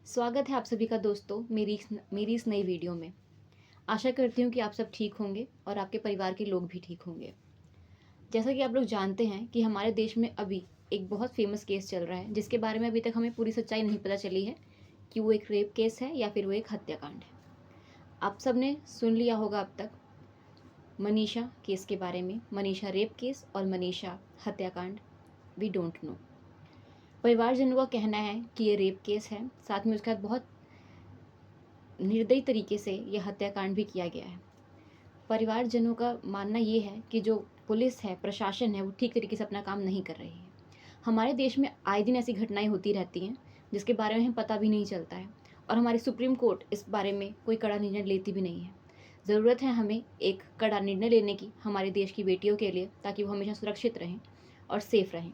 स्वागत है आप सभी का दोस्तों मेरी इस नई वीडियो में। आशा करती हूँ कि आप सब ठीक होंगे और आपके परिवार के लोग भी ठीक होंगे। जैसा कि आप लोग जानते हैं कि हमारे देश में अभी एक बहुत फेमस केस चल रहा है जिसके बारे में अभी तक हमें पूरी सच्चाई नहीं पता चली है कि वो एक रेप केस है या फिर वो एक हत्याकांड है। आप सब ने सुन लिया होगा अब तक मनीषा केस के बारे में, मनीषा रेप केस और मनीषा हत्याकांड। We don't know. परिवारजनों का कहना है कि ये रेप केस है, साथ में उसके साथ बहुत निर्दयी तरीके से यह हत्याकांड भी किया गया है। परिवारजनों का मानना ये है कि जो पुलिस है, प्रशासन है, वो ठीक तरीके से अपना काम नहीं कर रही है। हमारे देश में आए दिन ऐसी घटनाएं होती रहती हैं जिसके बारे में हमें पता भी नहीं चलता है और हमारी सुप्रीम कोर्ट इस बारे में कोई कड़ा निर्णय लेती भी नहीं है। ज़रूरत है हमें एक कड़ा निर्णय लेने की हमारे देश की बेटियों के लिए, ताकि वो हमेशा सुरक्षित रहें और सेफ रहें।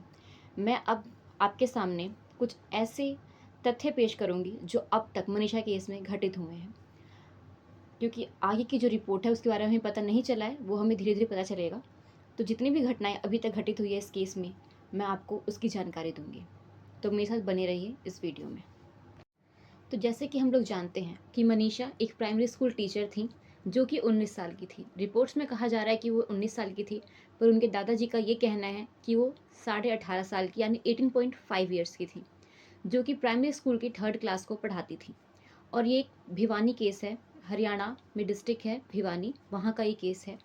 मैं अब आपके सामने कुछ ऐसे तथ्य पेश करूंगी जो अब तक मनीषा केस में घटित हुए हैं, क्योंकि आगे की जो रिपोर्ट है उसके बारे में हमें पता नहीं चला है, वो हमें धीरे धीरे पता चलेगा। तो जितनी भी घटनाएं अभी तक घटित हुई है इस केस में, मैं आपको उसकी जानकारी दूंगी। तो मेरे साथ बने रहिए इस वीडियो में। तो जैसे कि हम लोग जानते हैं कि मनीषा एक प्राइमरी स्कूल टीचर थी जो कि 19 साल की थी। रिपोर्ट्स में कहा जा रहा है कि वो 19 साल की थी, पर उनके दादाजी का ये कहना है कि वो 18.5 साल की यानी 18.5 ईयर्स की थी, जो कि प्राइमरी स्कूल की 3rd क्लास को पढ़ाती थी। और ये एक भिवानी केस है, हरियाणा में डिस्ट्रिक्ट है भिवानी, वहाँ का ये केस है।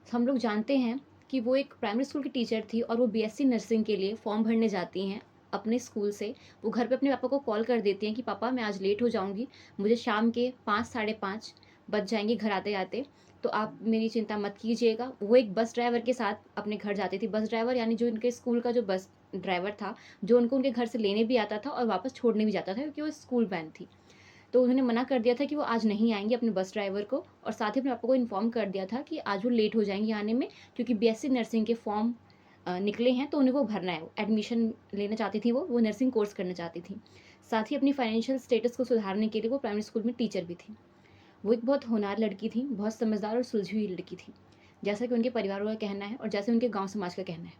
हम लोग जानते हैं कि वो एक प्राइमरी स्कूल की टीचर थी और वो बीएससी नर्सिंग के लिए फॉर्म भरने जाती हैं अपने स्कूल से। वो घर पे अपने पापा को कॉल कर देती हैं कि पापा मैं आज लेट हो जाऊंगी, मुझे शाम के 5 साढ़े 5 बज जाएंगे घर आते आते, तो आप मेरी चिंता मत कीजिएगा। वो एक बस ड्राइवर के साथ अपने घर जाती थी। बस ड्राइवर यानी जो इनके स्कूल का जो बस ड्राइवर था, जो उनको उनके घर से लेने भी आता था और वापस छोड़ने भी जाता था, क्योंकि वो स्कूल वैन थी। तो उन्होंने मना कर दिया था कि वो आज नहीं आएंगे अपने बस ड्राइवर को, और साथ ही अपने पापा को इन्फॉर्म कर दिया था कि आज वो लेट हो जाएंगे आने में, क्योंकि बीएससी नर्सिंग के फॉर्म निकले हैं तो उन्हें वो भरना है। एडमिशन लेना चाहती थी, वो नर्सिंग कोर्स करना चाहती थी। साथ ही अपनी फाइनेंशियल स्टेटस को सुधारने के लिए वो प्राइमरी स्कूल में टीचर भी थी। वो एक बहुत होनहार लड़की थी, बहुत समझदार और सुलझी हुई लड़की थी, जैसा कि उनके परिवार का कहना है और जैसे उनके गाँव समाज का कहना है।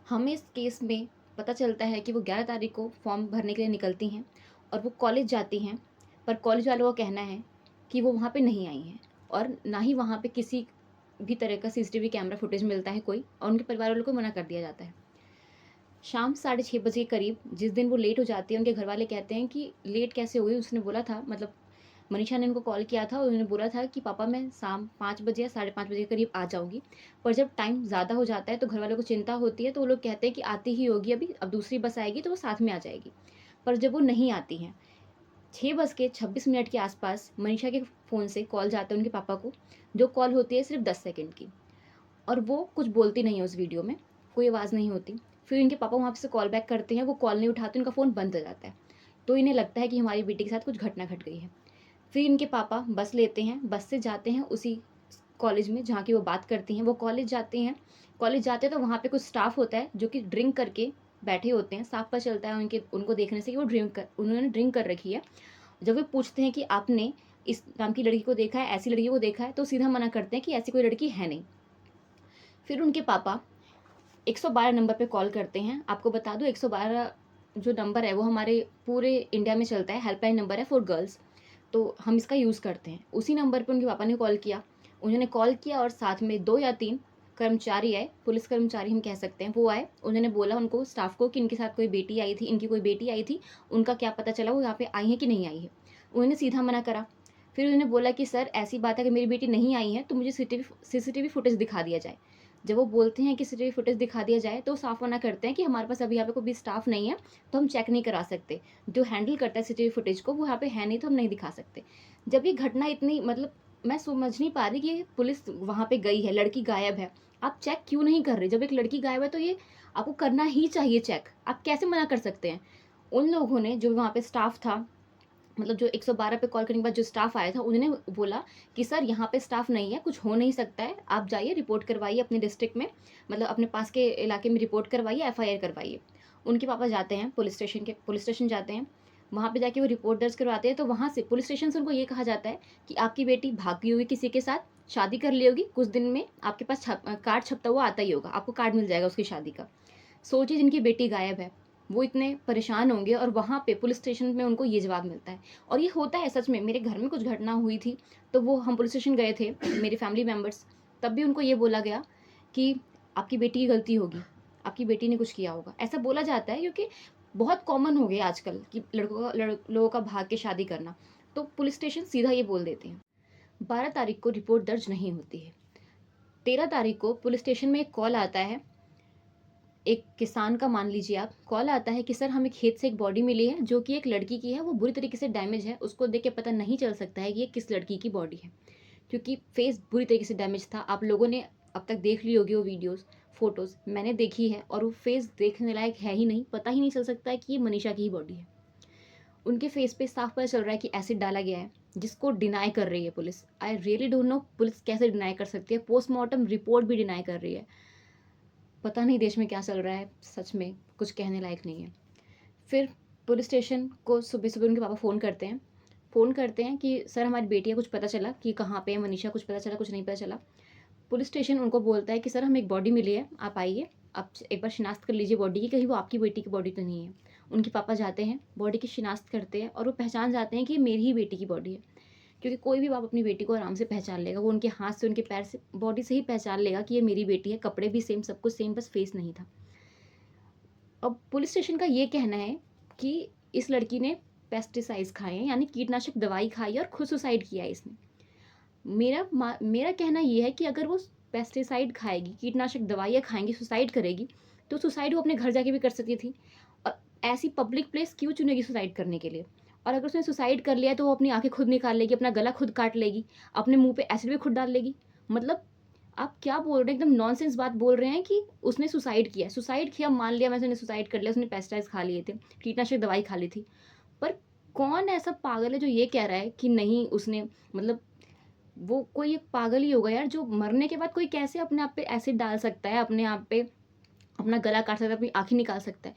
हमें इस केस में पता चलता है कि वो 11 तारीख को फॉर्म भरने के लिए निकलती हैं और वो कॉलेज जाती हैं, पर कॉलेज वालों का कहना है कि वो वहाँ पे नहीं आई हैं और ना ही वहाँ पे किसी भी तरह का सीसीटीवी कैमरा फुटेज मिलता है कोई, और उनके परिवार वालों को मना कर दिया जाता है। शाम 6:30 बजे के करीब जिस दिन वो लेट हो जाती है, उनके घर वाले कहते हैं कि लेट कैसे हुई, उसने बोला था, मतलब मनीषा ने उनको कॉल किया था और उन्होंने बोला था कि पापा मैं शाम 5 बजे या 5:30 बजे के करीब आ जाऊँगी। पर जब टाइम ज़्यादा हो जाता है तो घर वालों को चिंता होती है, तो वो लोग कहते हैं कि आती ही होगी अभी, अब दूसरी बस आएगी तो वो साथ में आ जाएगी। पर जब वो नहीं आती हैं, 6:26 के आसपास मनीषा के फ़ोन से कॉल जाता है उनके पापा को, जो कॉल होती है सिर्फ 10 सेकंड की, और वो कुछ बोलती नहीं है उस वीडियो में, कोई आवाज़ नहीं होती। फिर इनके पापा वहाँ से कॉल बैक करते हैं, वो कॉल नहीं उठाते, उनका फ़ोन बंद हो जाता है। तो इन्हें लगता है कि हमारी बेटी के साथ कुछ घटना घट गई है। फिर इनके पापा बस लेते हैं, बस से जाते हैं उसी कॉलेज में जहाँ की वो बात करती हैं। वो कॉलेज जाते हैं, कॉलेज जाते हैं तो वहाँ पे कुछ स्टाफ होता है जो कि ड्रिंक करके बैठे होते हैं। साफ पता चलता है उनको देखने से कि उन्होंने ड्रिंक कर रखी है। जब वो पूछते हैं कि आपने इस नाम की लड़की को देखा है, ऐसी लड़की को देखा है, तो सीधा मना करते हैं कि ऐसी कोई लड़की है नहीं। फिर उनके पापा 112 नंबर पे कॉल करते हैं। आपको बता दूँ, 112 जो नंबर है वो हमारे पूरे इंडिया में चलता है, हेल्पलाइन नंबर है फॉर गर्ल्स, तो हम इसका यूज़ करते हैं। उसी नंबर पे उनके पापा ने कॉल किया। उन्होंने कॉल किया और साथ में 2 या 3 कर्मचारी आए, पुलिस कर्मचारी हम कह सकते हैं, वो आए। उन्होंने बोला उनको, स्टाफ को, कि इनके साथ कोई बेटी आई थी, इनकी कोई बेटी आई थी, उनका क्या पता चला, वो यहाँ पे आई है कि नहीं आई है। उन्होंने सीधा मना करा। फिर उन्होंने बोला कि सर ऐसी बात है कि मेरी बेटी नहीं आई है, तो मुझे सीसीटीवी फुटेज दिखा दिया जाए। जब वो बोलते हैं कि सीसीटीवी फुटेज दिखा दिया जाए, तो साफ मना करते हैं कि हमारे पास अभी यहाँ पे कोई भी स्टाफ नहीं है, तो हम चेक नहीं करा सकते। जो हैंडल करता है सीसीटीवी फुटेज को, वो यहाँ पे है नहीं, तो हम नहीं दिखा सकते। जब ये घटना इतनी, मतलब मैं समझ नहीं पा रही कि पुलिस वहाँ पे गई है, लड़की गायब है, आप चेक क्यों नहीं कर रहे? जब एक लड़की गायब है तो ये आपको करना ही चाहिए चेक, आप कैसे मना कर सकते हैं? उन लोगों ने, जो वहाँ पे स्टाफ था, मतलब जो 112 पे कॉल करने के बाद जो स्टाफ आया था, उन्होंने बोला कि सर यहाँ पे स्टाफ नहीं है, कुछ हो नहीं सकता है, आप जाइए रिपोर्ट करवाइए अपने डिस्ट्रिक्ट में, मतलब अपने पास के इलाके में रिपोर्ट करवाइए, एफआईआर करवाइए। उनके पापा जाते हैं पुलिस स्टेशन जाते हैं। वहाँ पे जाके वो रिपोर्ट दर्ज करवाते हैं, तो वहाँ से पुलिस स्टेशन से उनको ये कहा जाता है कि आपकी बेटी भागी होगी किसी के साथ, शादी कर ली होगी, कुछ दिन में आपके पास कार्ड छपता हुआ आता ही होगा, आपको कार्ड मिल जाएगा उसकी शादी का। सोचिए जिनकी बेटी गायब है, वो इतने परेशान होंगे और वहाँ पे पुलिस स्टेशन में उनको ये जवाब मिलता है। और ये होता है सच में, मेरे घर में कुछ घटना हुई थी, तो वो हम पुलिस स्टेशन गए थे, मेरे फैमिली मेंबर्स, तब भी उनको ये बोला गया कि आपकी बेटी की गलती होगी, आपकी बेटी ने कुछ किया होगा। ऐसा बोला जाता है क्योंकि बहुत कॉमन हो गया आजकल कि लोगों का भाग के शादी करना। तो पुलिस स्टेशन सीधा ये बोल देते हैं। 12 तारीख को रिपोर्ट दर्ज नहीं होती है। 13 तारीख को पुलिस स्टेशन में एक कॉल आता है, एक किसान का मान लीजिए आप, कॉल आता है कि सर हमें खेत से एक बॉडी मिली है जो कि एक लड़की की है, वो बुरी तरीके से डैमेज है, उसको देख के पता नहीं चल सकता है कि ये किस लड़की की बॉडी है, क्योंकि फेस बुरी तरीके से डैमेज था। आप लोगों ने अब तक देख ली होगी वो वीडियोस, फोटोज मैंने देखी है, और वो फेस देखने लायक है ही नहीं, पता ही नहीं चल सकता है कि ये मनीषा की ही बॉडी है। उनके फेस पे साफ पता चल रहा है कि एसिड डाला गया है, जिसको डिनाई कर रही है police. I really don't know police कैसे डिनाई कर सकती है, पोस्टमार्टम रिपोर्ट भी डिनाई कर रही है। पता नहीं देश में क्या चल रहा है, सच में कुछ कहने लायक नहीं है। फिर पुलिस स्टेशन को सुबह सुबह उनके पापा फ़ोन करते हैं कि सर हमारी बेटी का कुछ पता चला कि कहाँ पे है मनीषा, कुछ पता चला, कुछ नहीं पता चला। पुलिस स्टेशन उनको बोलता है कि सर हमें एक बॉडी मिली है, आप आइए, आप एक बार शिनाख्त कर लीजिए बॉडी की, कहीं वो आपकी बेटी की बॉडी तो नहीं है। उनके पापा जाते हैं, बॉडी की शिनाख्त करते हैं और वो पहचान जाते हैं कि ये मेरी ही बेटी की बॉडी है, क्योंकि कोई भी बाप अपनी बेटी को आराम से पहचान लेगा, वो उनके हाथ से, उनके पैर से, बॉडी से ही पहचान लेगा कि ये मेरी बेटी है। कपड़े भी सेम, सब कुछ सेम, बस फेस नहीं था। अब पुलिस स्टेशन का ये कहना है कि इस लड़की ने पेस्टिसाइड्स खाए हैं, यानी कीटनाशक दवाई खाई है और खुद सुसाइड किया है इसने। मेरा कहना ये है कि अगर वो पेस्टिसाइड खाएगी, कीटनाशक दवाइयाँ खाएंगी, सुसाइड करेगी, तो सुसाइड वो अपने घर जाके भी कर सकती थी, और ऐसी पब्लिक प्लेस क्यों चुनेगी सुसाइड करने के लिए। और अगर उसने सुसाइड कर लिया तो वो अपनी आंखें खुद निकाल लेगी, अपना गला खुद काट लेगी, अपने मुंह पे एसिड भी खुद डाल लेगी। मतलब आप क्या बोल रहे हैं, एकदम नॉनसेंस बात बोल रहे हैं कि उसने सुसाइड किया। सुसाइड किया मान लिया, मैं, उसने सुसाइड कर लिया, उसने पेस्टिसाइड्स खा लिए थे, कीटनाशक दवाई खा ली थी, पर कौन ऐसा पागल है जो ये कह रहा है कि नहीं उसने, मतलब वो कोई एक पागल ही होगा यार, जो मरने के बाद कोई कैसे अपने आप पे एसिड डाल सकता है, अपने आप पे अपना गला काट सकता है, अपनी आँखें निकाल सकता है।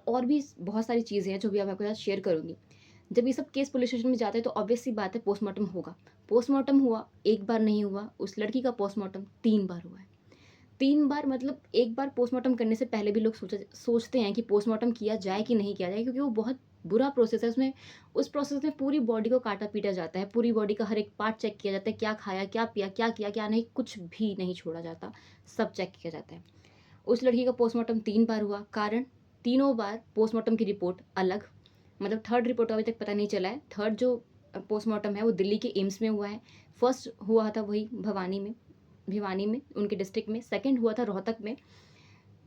और भी बहुत सारी चीज़ें हैं जो भी अब आपके साथ शेयर करूँगी। जब ये सब केस पुलिस स्टेशन में जाते हैं तो ऑब्वियस सी बात है पोस्टमार्टम होगा। पोस्टमार्टम हुआ, एक बार नहीं हुआ, उस लड़की का पोस्टमार्टम 3 बार हुआ है। 3 बार, मतलब एक बार पोस्टमार्टम करने से पहले भी लोग सोचते हैं कि पोस्टमार्टम किया जाए कि नहीं किया जाए, क्योंकि वो बहुत बुरा प्रोसेस है। उसमें, उस प्रोसेस में पूरी बॉडी को काटा-पीटा जाता है, पूरी बॉडी का हर एक पार्ट चेक किया जाता है, क्या खाया, क्या पिया, क्या किया, क्या नहीं, कुछ भी नहीं छोड़ा जाता, सब चेक किया जाता है। उस लड़की का पोस्टमार्टम 3 बार हुआ, कारण तीनों बार पोस्टमार्टम की रिपोर्ट अलग, मतलब थर्ड रिपोर्ट अभी तक पता नहीं चला है। थर्ड जो पोस्टमार्टम है वो दिल्ली के एम्स में हुआ है। फर्स्ट हुआ था वही भिवानी में उनके डिस्ट्रिक्ट में। सेकंड हुआ था रोहतक में,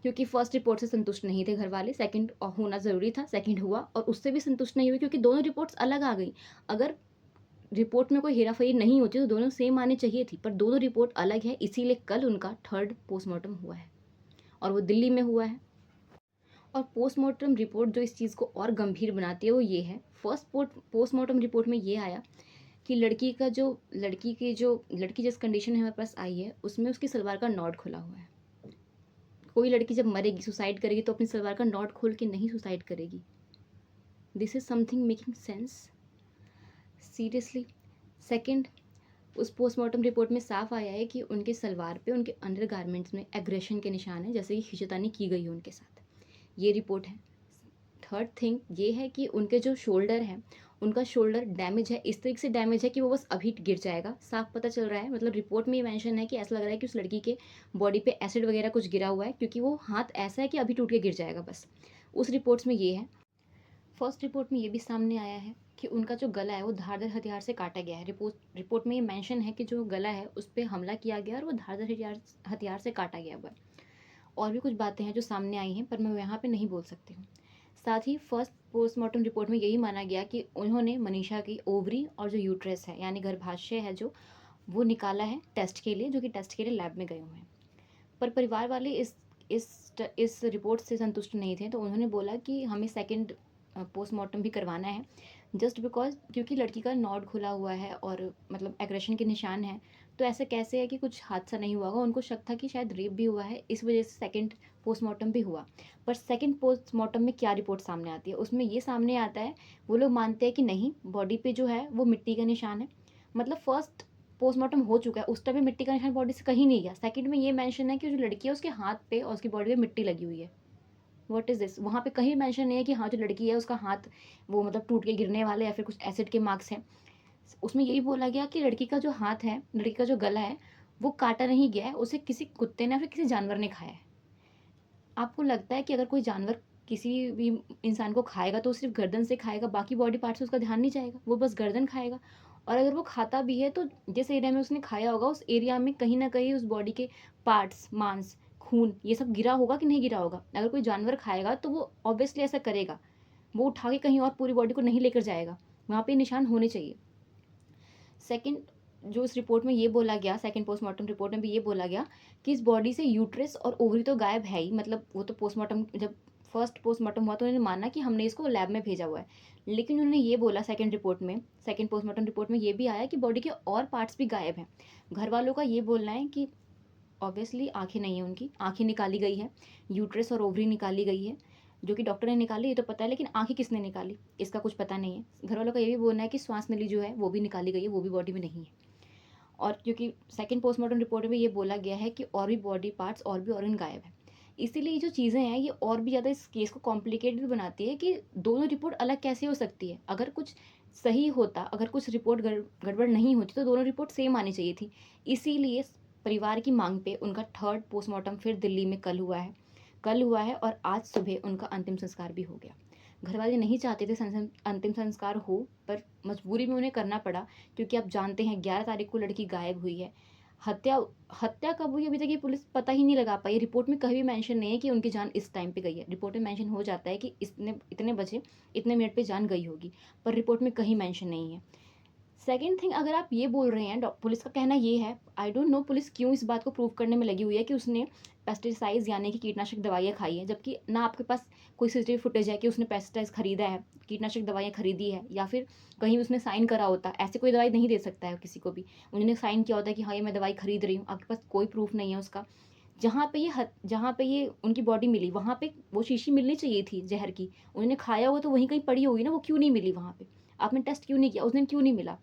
क्योंकि फर्स्ट रिपोर्ट से संतुष्ट नहीं थे घर वाले, सेकंड होना ज़रूरी था, सेकंड हुआ और उससे भी संतुष्ट नहीं हुए, क्योंकि दोनों रिपोर्ट्स अलग आ गई। अगर रिपोर्ट में कोई हेराफेरी नहीं होती तो दोनों सेम आनी चाहिए थी, पर दोनों रिपोर्ट अलग है, इसीलिए कल उनका थर्ड पोस्टमार्टम हुआ है और वो दिल्ली में हुआ है। और पोस्टमार्टम रिपोर्ट जो इस चीज़ को और गंभीर बनाती है वो ये है, फर्स्ट पोस्टमार्टम रिपोर्ट में ये आया कि लड़की जिस कंडीशन में हमारे पास आई है उसमें उसकी सलवार का नॉट खुला हुआ है। कोई लड़की जब मरेगी, सुसाइड करेगी, तो अपनी सलवार का नॉट खोल के नहीं सुसाइड करेगी। This is something making sense seriously. Second, उस पोस्टमार्टम रिपोर्ट में साफ आया है कि उनके सलवार पे, उनके अंडर गारमेंट्स में एग्रेशन के निशान हैं, जैसे कि खींचतानी की गई है उनके साथ। ये रिपोर्ट है। थर्ड थिंग ये है कि उनके जो शोल्डर है, उनका शोल्डर डैमेज है, इस तरीके से डैमेज है कि वो बस अभी गिर जाएगा, साफ पता चल रहा है। मतलब रिपोर्ट में ये मेंशन है कि ऐसा लग रहा है कि उस लड़की के बॉडी पे एसिड वगैरह कुछ गिरा हुआ है, क्योंकि वो हाथ ऐसा है कि अभी टूट के गिर जाएगा बस। उस रिपोर्ट्स में ये है। फर्स्ट रिपोर्ट में ये भी सामने आया है कि उनका जो गला है वो धारदार हथियार से काटा गया है। रिपोर्ट में ये मेंशन है कि जो गला है उस पर हमला किया गया और वो धारदार हथियार से काटा गया हुआ है। और भी कुछ बातें हैं जो सामने आई हैं, पर मैं यहाँ पे नहीं बोल सकती हूँ। साथ ही फर्स्ट पोस्टमार्टम रिपोर्ट में यही माना गया कि उन्होंने मनीषा की ओवरी और जो यूट्रस है, यानी गर्भाशय है जो, वो निकाला है टेस्ट के लिए, जो कि टेस्ट के लिए लैब में गए हुए हैं। पर परिवार वाले इस रिपोर्ट से संतुष्ट नहीं थे, तो उन्होंने बोला कि हमें सेकंड पोस्टमार्टम भी करवाना है, जस्ट बिकॉज क्योंकि लड़की का नॉड खुला हुआ है और मतलब एग्रेशन के निशान हैं, तो ऐसे कैसे है कि कुछ हादसा नहीं हुआ होगा। उनको शक था कि शायद रेप भी हुआ है, इस वजह से सेकंड पोस्टमार्टम भी हुआ। पर सेकंड पोस्टमार्टम में क्या रिपोर्ट सामने आती है, उसमें ये सामने आता है, वो लोग मानते हैं कि नहीं, बॉडी पे जो है वो मिट्टी का निशान है। मतलब फर्स्ट पोस्टमार्टम हो चुका है, उस टाइम में मिट्टी का निशान बॉडी से कहीं नहीं गया। सेकंड में ये मेंशन है कि जो लड़की है उसके हाथ पे और उसकी बॉडी पे मिट्टी लगी हुई है। What is this? वहाँ पे कहीं मेंशन नहीं है कि हाँ, जो लड़की है उसका हाथ वो मतलब टूट के गिरने वाला है या फिर कुछ एसिड के मार्क्स हैं। उसमें यही बोला गया कि लड़की का जो हाथ है, लड़की का जो गला है, वो काटा नहीं गया है, उसे किसी कुत्ते ने या फिर किसी जानवर ने खाया है। आपको लगता है कि अगर कोई जानवर किसी भी इंसान को खाएगा तो सिर्फ़ गर्दन से खाएगा, बाकी बॉडी पार्ट से उसका ध्यान नहीं जाएगा, वो बस गर्दन खाएगा। और अगर वो खाता भी है तो जिस एरिया में उसने खाया होगा, उस एरिया में कहीं न कहीं उस बॉडी के पार्ट्स, मांस, खून ये सब गिरा होगा कि नहीं गिरा होगा? अगर कोई जानवर खाएगा तो वो ऑब्वियसली ऐसा करेगा, वो उठा के कहीं और पूरी बॉडी को नहीं लेकर जाएगा, वहाँ पे निशान होने चाहिए। सेकंड, जो इस रिपोर्ट में ये बोला गया, सेकंड पोस्टमार्टम रिपोर्ट में भी ये बोला गया कि इस बॉडी से यूट्रस और ओवरी तो गायब है ही, मतलब वो तो पोस्टमार्टम जब फर्स्ट पोस्टमार्टम हुआ तो उन्होंने माना कि हमने इसको लैब में भेजा हुआ है। लेकिन उन्होंने ये बोला सेकंड रिपोर्ट में, सेकंड पोस्टमार्टम रिपोर्ट में ये भी आया कि बॉडी के और पार्ट्स भी गायब हैं। घर वालों का ये बोलना है कि ऑब्वियसली आँखें नहीं है उनकी, आँखें निकाली गई हैं, यूट्रस और ओवरी निकाली गई है, जो कि डॉक्टर ने निकाली ये तो पता है, लेकिन आँखें किसने निकाली, इसका कुछ पता नहीं है। घर वालों का ये भी बोलना है कि श्वास नली जो है वो भी निकाली गई है, वो भी बॉडी में नहीं है। और क्योंकि सेकंड पोस्टमार्टम रिपोर्ट में ये बोला गया है कि और भी बॉडी पार्ट्स और भी ऑर्गन गायब है। इसीलिए ये जो चीज़ें हैं ये और भी ज़्यादा इस केस को कॉम्प्लिकेटेड बनाती है कि दोनों रिपोर्ट अलग कैसे हो सकती है। अगर कुछ सही होता, अगर कुछ रिपोर्ट गड़बड़ नहीं होती तो दोनों रिपोर्ट सेम आनी चाहिए थी। इसीलिए परिवार की मांग पे उनका थर्ड पोस्टमार्टम फिर दिल्ली में कल हुआ है और आज सुबह उनका अंतिम संस्कार भी हो गया। घर वाले नहीं चाहते थे अंतिम संस्कार हो, पर मजबूरी में उन्हें करना पड़ा, क्योंकि आप जानते हैं 11 तारीख को लड़की गायब हुई है। हत्या हत्या कब हुई अभी तक ये पुलिस पता ही नहीं लगा पाई। रिपोर्ट में कहीं भी मेंशन नहीं है कि उनकी जान इस टाइम पे गई है। रिपोर्ट में मेंशन हो जाता है कि इतने बजे इतने मिनट पे जान गई होगी, पर रिपोर्ट में कहीं मेंशन नहीं है। सेकंड थिंग, अगर आप ये बोल रहे हैं, पुलिस का कहना ये है, आई डोंट नो पुलिस क्यों इस बात को प्रूव करने में लगी हुई है कि उसने पेस्टिसाइड्स यानी कि कीटनाशक दवाइयाँ खाई हैं, जबकि ना आपके पास कोई सीसीटीवी फुटेज है कि उसने पेस्टिसाइड्स खरीदा है, कीटनाशक दवाइयाँ खरीदी है, या फिर कहीं उसने साइन करा होता। ऐसे कोई दवाई नहीं दे सकता है किसी को भी। उन्होंने साइन किया होता है कि हाँ, ये मैं दवाई खरीद रही हूँ, आपके पास कोई प्रूफ नहीं है उसका। जहाँ पे ये उनकी बॉडी मिली, वहाँ पे वो शीशी मिलनी चाहिए थी ज़हर की। उन्होंने खाया होगा तो वहीं कहीं पड़ी होगी ना, वो क्यों नहीं मिली वहाँ पे? आपने टेस्ट क्यों नहीं किया? उस दिन क्यों नहीं मिला?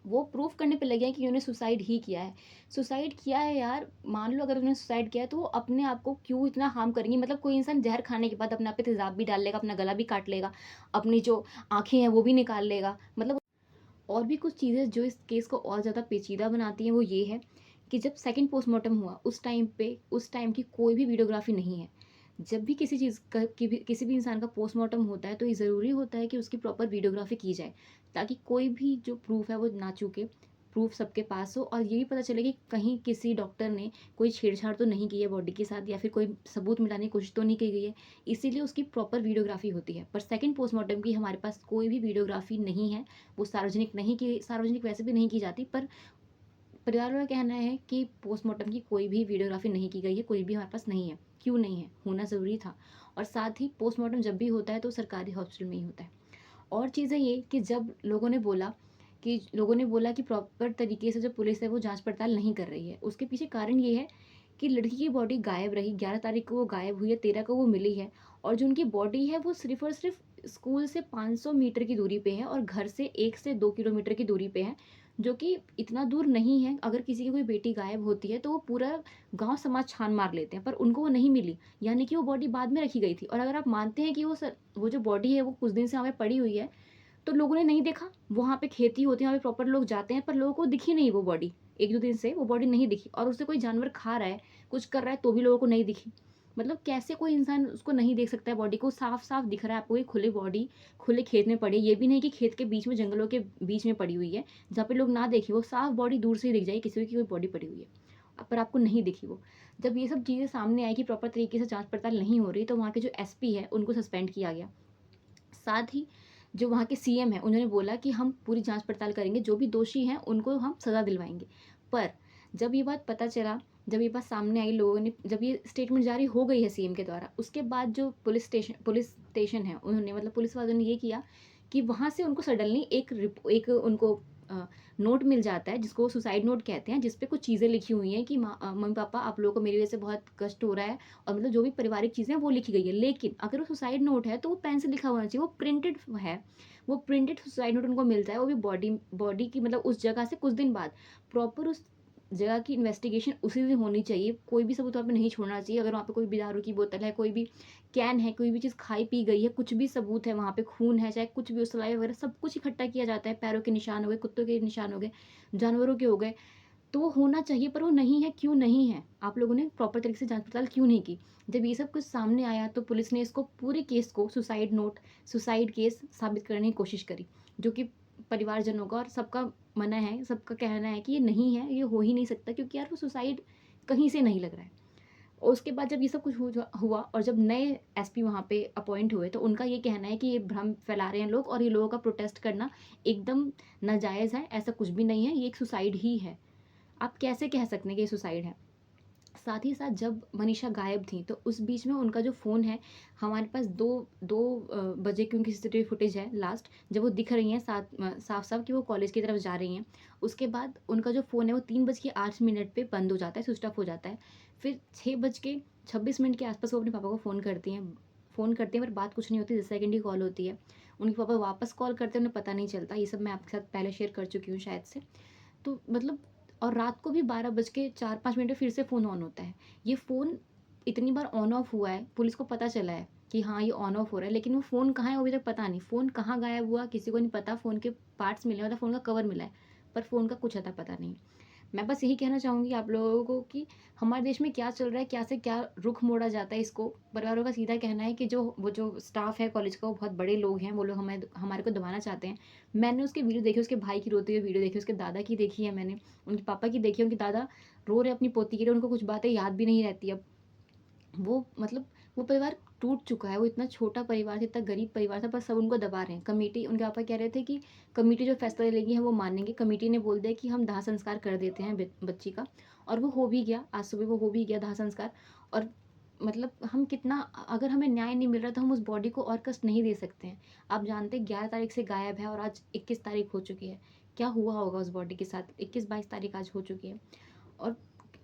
वो प्रूफ करने पे लगे हैं कि उन्होंने सुसाइड ही किया है। सुसाइड किया है यार, मान लो अगर उन्होंने सुसाइड किया है तो वो अपने आप को क्यों इतना हार्म करेंगी? मतलब कोई इंसान ज़हर खाने के बाद अपने आप पे तेज़ाब भी डाल लेगा, अपना गला भी काट लेगा, अपनी जो आँखें हैं वो भी निकाल लेगा। मतलब और भी कुछ चीज़ें जो इस केस को और ज़्यादा पेचीदा बनाती हैं वो ये है कि जब सेकंड पोस्टमार्टम हुआ उस टाइम की कोई भी वीडियोग्राफी नहीं है। जब भी किसी चीज़ का किसी भी इंसान का पोस्टमार्टम होता है तो ये ज़रूरी होता है कि उसकी प्रॉपर वीडियोग्राफी की जाए, ताकि कोई भी जो प्रूफ है वो ना चूके, प्रूफ सबके पास हो और ये भी पता चले कि कहीं किसी डॉक्टर ने कोई छेड़छाड़ तो नहीं की है बॉडी के साथ, या फिर कोई सबूत मिटाने की कोशिश तो नहीं की गई है। इसीलिए उसकी प्रॉपर वीडियोग्राफी होती है। पर सेकंड पोस्टमार्टम की हमारे पास कोई भी वीडियोग्राफी नहीं है। वो सार्वजनिक वैसे भी नहीं की जाती, पर परिवार वालों का कहना है कि पोस्टमार्टम की कोई भी वीडियोग्राफी नहीं की गई है, कोई भी हमारे पास नहीं है। क्यों नहीं है? होना ज़रूरी था। और साथ ही पोस्टमार्टम जब भी होता है तो सरकारी हॉस्पिटल में ही होता है। और चीज़ें ये कि जब लोगों ने बोला कि प्रॉपर तरीके से जो पुलिस है वो जाँच पड़ताल नहीं कर रही है। उसके पीछे कारण ये है कि लड़की की बॉडी गायब रही, 11 तारीख को वो गायब हुई है, 13 को वो मिली है, और जो उनकी बॉडी है वो सिर्फ़ और सिर्फ़ स्कूल से 500 मीटर की दूरी पे है और घर से 1 से 2 किलोमीटर की दूरी पे है, जो कि इतना दूर नहीं है। अगर किसी की कोई बेटी गायब होती है तो वो पूरा गाँव समाज छान मार लेते हैं, पर उनको वो नहीं मिली, यानी कि वो बॉडी बाद में रखी गई थी। और अगर आप मानते हैं कि वो जो बॉडी है वो कुछ दिन से वहाँ पे पड़ी हुई है, तो लोगों ने नहीं देखा। वहाँ पे खेती होती है, वहाँ पे प्रॉपर लोग जाते हैं, पर लोगों को दिखी नहीं वो बॉडी। 1-2 दिन से वो बॉडी नहीं दिखी, और उसे कोई जानवर खा रहा है, कुछ कर रहा है तो भी लोगों को नहीं दिखी। मतलब कैसे कोई इंसान उसको नहीं देख सकता है? बॉडी को साफ-साफ दिख रहा है आपको, ये खुली बॉडी खुले खेत में पड़ी है। ये भी नहीं कि खेत के बीच में, जंगलों के बीच में पड़ी हुई है, जहाँ पे लोग ना देखें। वो साफ बॉडी दूर से ही दिख जाएगी किसी की कोई बॉडी पड़ी हुई है। पर आपको नहीं दिखी वो। जब ये सब चीज़ें सामने आई कि प्रॉपर तरीके से जाँच पड़ताल नहीं हो रही, तो वहाँ के जो एसपी है उनको सस्पेंड किया गया। साथ ही जो वहाँ के सीएम हैं उन्होंने बोला कि हम पूरी जाँच पड़ताल करेंगे, जो भी दोषी हैं उनको हम सज़ा दिलवाएँगे। पर जब ये बात पता चला, जब ये बात सामने आई, लोगों ने जब ये स्टेटमेंट जारी हो गई है सीएम के द्वारा, उसके बाद जो पुलिस स्टेशन है उन्होंने, मतलब पुलिस वालों ने ये किया कि वहाँ से उनको सडनली एक उनको नोट मिल जाता है, जिसको सुसाइड नोट कहते हैं, जिस पे कुछ चीज़ें लिखी हुई हैं कि मम्मी-पापा आप लोगों को मेरी वज़ह से बहुत कष्ट हो रहा है, और मतलब जो भी पारिवारिक चीज़ें हैं वो लिखी गई है। लेकिन अगर वो सुसाइड नोट है तो वो पेन से लिखा होना चाहिए, वो प्रिंटेड है। वो प्रिंटेड सुसाइड नोट उनको मिलता है, वो भी बॉडी बॉडी की मतलब उस जगह से कुछ दिन बाद। प्रॉपर उस जगह की इन्वेस्टिगेशन उसी दिन होनी चाहिए, कोई भी सबूत वहाँ पे नहीं छोड़ना चाहिए। अगर वहाँ पे कोई भी दारू की बोतल है, कोई भी कैन है, कोई भी चीज़ खाई पी गई है, कुछ भी सबूत है, वहाँ पे खून है, चाहे कुछ भी हो, सलाइवा वगैरह सब कुछ इकट्ठा किया जाता है, पैरों के निशान हो गए, कुत्तों के निशान हो गए, जानवरों के हो गए, तो वो होना चाहिए, पर वो नहीं है, क्यों नहीं है? आप लोगों ने प्रॉपर तरीके से जाँच-पड़ताल क्यों नहीं की? जब ये सब कुछ सामने आया तो पुलिस ने इसको पूरे केस को सुसाइड केस साबित करने की कोशिश करी, जो कि परिवारजनों का और सबका मना है, सबका कहना है कि ये नहीं है, ये हो ही नहीं सकता, क्योंकि यार वो सुसाइड कहीं से नहीं लग रहा है। और उसके बाद जब ये सब कुछ हुआ और जब नए एसपी वहाँ पे अपॉइंट हुए, तो उनका ये कहना है कि ये भ्रम फैला रहे हैं लोग और ये लोगों का प्रोटेस्ट करना एकदम नाजायज़ है, ऐसा कुछ भी नहीं है, ये एक सुसाइड ही है। आप कैसे कह सकते हैं कि ये सुसाइड है? साथ ही साथ जब मनीषा गायब थीं, तो उस बीच में उनका जो फ़ोन है, हमारे पास 2 बजे की उनकी सीसीटीवी फुटेज है लास्ट, जब वो दिख रही हैं साफ-साफ कि वो कॉलेज की तरफ जा रही हैं। उसके बाद उनका जो फ़ोन है, वो 3:08 पे बंद हो जाता है, स्विच ऑफ हो जाता है। फिर 6:26 के आस-पास वो अपने पापा को फ़ोन करती हैं, पर बात कुछ नहीं होती, 10 सेकंड की कॉल होती है। उनके पापा वापस कॉल करते हैं, उन्हें पता नहीं चलता। ये सब मैं आपके साथ पहले शेयर कर चुकी हूँ शायद से। तो मतलब और रात को भी 12 बज के 4-5 मिनट में फिर से फ़ोन ऑन होता है। ये फ़ोन इतनी बार ऑन ऑफ हुआ है, पुलिस को पता चला है कि हाँ, ये ऑन ऑफ हो रहा है, लेकिन वो फ़ोन कहाँ है वो अभी तक पता नहीं। फ़ोन कहाँ गायब हुआ किसी को नहीं पता, फ़ोन के पार्ट्स मिले हैं, मतलब फ़ोन का कवर मिला है, पर फ़ोन का कुछ अता पता नहीं। मैं बस यही कहना चाहूँगी आप लोगों को कि हमारे देश में क्या चल रहा है, क्या से क्या रुख मोड़ा जाता है इसको। परिवारों का सीधा कहना है कि जो स्टाफ है कॉलेज का, वो बहुत बड़े लोग हैं, वो लोग हमारे को दबाना चाहते हैं। मैंने उसकी वीडियो देखी, उसके भाई की रोती हुई वीडियो देखी, उसके दादा की देखी है मैंने, उनके पापा की देखी है, उनके दादा रो रहे हैं अपनी पोती के लिए, उनको कुछ बातें याद भी नहीं रहती अब। वो मतलब वो परिवार टूट चुका है, वो इतना छोटा परिवार था, इतना गरीब परिवार था, पर सब उनको दबा रहे हैं। कमेटी उनके पापा कह रहे थे कि कमेटी जो फैसला लेगी हम वो मानेंगे। कमेटी ने बोल दिया कि हम दाह संस्कार कर देते हैं बच्ची का, और वो हो भी गया, आज सुबह वो हो भी गया दाह संस्कार। और मतलब हम कितना अगर हमें न्याय नहीं मिल रहा तो हम उस बॉडी को और कष्ट नहीं दे सकते हैं। आप जानते हैं 11 तारीख से गायब है और आज 21 तारीख हो चुकी है। क्या हुआ होगा उस बॉडी के साथ? 21-22 तारीख आज हो चुकी है। और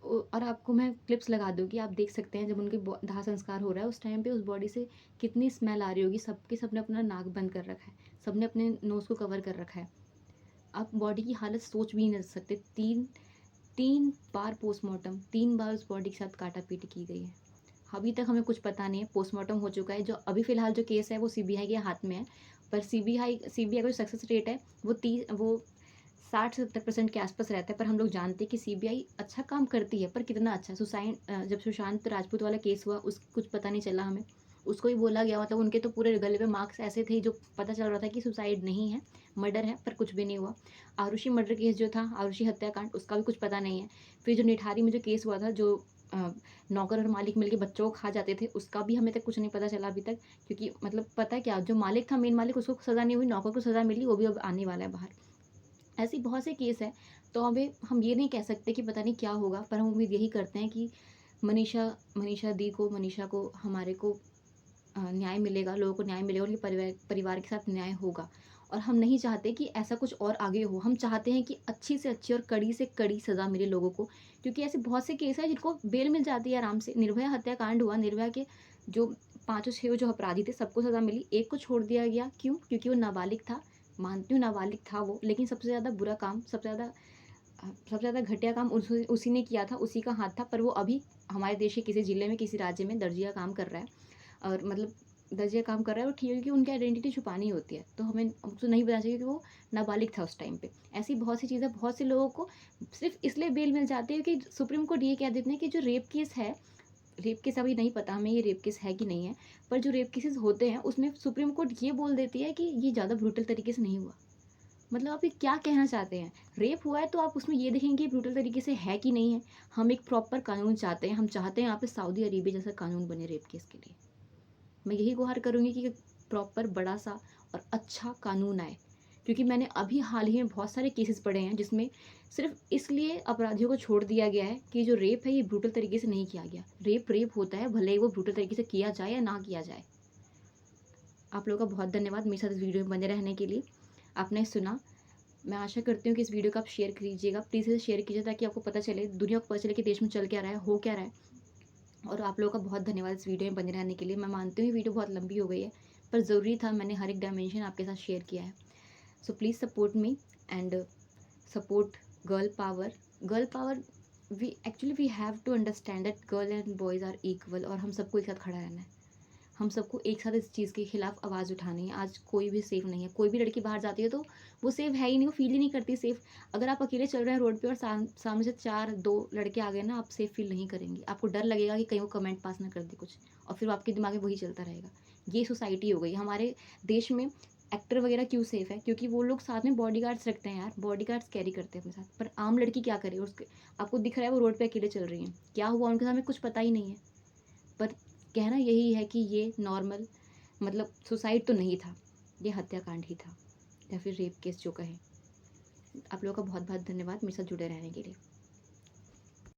और आपको मैं क्लिप्स लगा दूँगी, आप देख सकते हैं जब उनके दाह संस्कार हो रहा है उस टाइम पे उस बॉडी से कितनी स्मेल आ रही होगी। सबने अपना नाक बंद कर रखा है, सबने अपने नोज़ को कवर कर रखा है। आप बॉडी की हालत सोच भी नहीं सकते। 3 बार पोस्टमार्टम, 3 बार उस बॉडी के साथ काटा-पीटी की गई है। अभी तक हमें कुछ पता नहीं है, पोस्टमार्टम हो चुका है, जो अभी फ़िलहाल जो केस है वो सीबीआई के हाथ में है, पर सीबीआई का जो सक्सेस रेट है वो 60-70% के आसपास रहता है। पर हम लोग जानते हैं कि सीबीआई अच्छा काम करती है, पर कितना अच्छा। जब सुशांत राजपूत वाला केस हुआ, उस कुछ पता नहीं चला हमें, उसको ही बोला गया, मतलब उनके तो पूरे गले पे मार्क्स ऐसे थे जो पता चल रहा था कि सुसाइड नहीं है, मर्डर है, पर कुछ भी नहीं हुआ। आरुषि मर्डर केस जो था, आरुषि हत्याकांड, उसका भी कुछ पता नहीं है। फिर जो निठारी में जो केस हुआ था, जो नौकर और मालिक मिलके बच्चों को खा जाते थे, उसका भी हमें तक कुछ नहीं पता चला अभी तक, क्योंकि मतलब पता है क्या, जो मालिक था, मेन मालिक, उसको सज़ा नहीं हुई, नौकर को सज़ा मिली, वो भी अब आने वाला है बाहर। ऐसी बहुत से केस हैं, तो हमें हम ये नहीं कह सकते कि पता नहीं क्या होगा, पर हम उम्मीद यही करते हैं कि मनीषा मनीषा को हमारे को न्याय मिलेगा, लोगों को न्याय मिलेगा, उनके परिवार के साथ न्याय होगा। और हम नहीं चाहते कि ऐसा कुछ और आगे हो, हम चाहते हैं कि अच्छी से अच्छी और कड़ी से कड़ी सज़ा मिले लोगों को, क्योंकि ऐसे बहुत से केस हैं जिनको बेल मिल जाती है आराम से। निर्भया हत्याकांड हुआ, निर्भया के जो 5-6 जो अपराधी थे, सबको सज़ा मिली, एक को छोड़ दिया गया, क्यों? क्योंकि वो नाबालिग था। मानती हूँ नाबालिग था वो, लेकिन सबसे ज़्यादा बुरा काम, सबसे ज़्यादा घटिया काम उसी उसी ने किया था, उसी का हाथ था, पर वो अभी हमारे देश के किसी ज़िले में, किसी राज्य में दर्जी का काम कर रहा है। और मतलब दर्जी का काम कर रहा है, और ठीक है, क्योंकि उनकी आइडेंटिटी छुपानी होती है, तो हमें हमको नहीं बताना चाहिए कि वो नाबालिग था उस टाइम पे। ऐसी बहुत सी चीज़ें, बहुत से लोगों को सिर्फ़ इसलिए बेल मिल जाती है कि सुप्रीम कोर्ट ये कह देते हैं कि जो रेप केस अभी नहीं पता हमें ये रेप केस है कि नहीं है, पर जो रेप केसेज़ होते हैं उसमें सुप्रीम कोर्ट ये बोल देती है कि ये ज़्यादा ब्रूटल तरीके से नहीं हुआ। मतलब आप ये क्या कहना चाहते हैं? रेप हुआ है तो आप उसमें ये देखेंगे ब्रूटल तरीके से है कि नहीं है। हम एक प्रॉपर कानून चाहते हैं, हम चाहते हैं यहाँ पे सऊदी अरेबिया जैसा कानून बने रेप केस के लिए। मैं यही गुहार करूँगी कि प्रॉपर बड़ा-सा और अच्छा कानून आए। क्योंकि मैंने अभी हाल ही में बहुत सारे केसेस पढ़े हैं जिसमें सिर्फ़ इसलिए अपराधियों को छोड़ दिया गया है कि जो रेप है ये ब्रूटल तरीके से नहीं किया गया। रेप होता है, भले ही वो ब्रूटल तरीके से किया जाए या ना किया जाए। आप लोगों का बहुत धन्यवाद मेरे साथ इस वीडियो में बने रहने के लिए। आपने सुना, मैं आशा करती हूँ कि इस वीडियो को आप शेयर कीजिएगा। प्लीज़ इसे शेयर कीजिए ताकि आपको पता चले, दुनिया को पता चले कि देश में चल क्या रहा है, हो क्या रहा है। और आप लोगों का बहुत धन्यवाद इस वीडियो में बने रहने के लिए। मैं मानती हूँ ये वीडियो बहुत लंबी हो गई है, पर ज़रूरी था, मैंने हर एक डायमेंशन आपके साथ शेयर किया है। So please support me and support girl power girl power, we have to understand that girl and boys are equal, और हम सबको एक साथ खड़ा रहना है। हम सबको एक साथ इस चीज़ के खिलाफ आवाज़ उठानी है। आज कोई भी सेफ़ नहीं है। कोई भी लड़की बाहर जाती है तो वो सेफ़ है ही नहीं, वो फ़ील ही नहीं करती सेफ़। अगर आप अकेले चल रहे हैं रोड पे और सामने से 4 2 लड़के आ गए ना, आप सेफ़ फ़ील नहीं करेंगे। आपको डर लगेगा कि कहीं वो कमेंट पास ना कर दे कुछ, और फिर आपके दिमाग में वही चलता रहेगा। ये सोसाइटी हो गई हमारे देश में। एक्टर वगैरह क्यों सेफ़ है? क्योंकि वो लोग साथ में बॉडीगार्ड्स रखते हैं यार, बॉडीगार्ड्स कैरी करते हैं अपने साथ। पर आम लड़की क्या करे? उसके आपको दिख रहा है वो रोड पे अकेले चल रही हैं। क्या हुआ उनके साथ में कुछ पता ही नहीं है। पर कहना यही है कि ये नॉर्मल, मतलब सुसाइड तो नहीं था, ये हत्याकांड ही था, या फिर रेप केस जो कहें। आप लोगों का बहुत बहुत धन्यवाद मेरे साथ जुड़े रहने के लिए।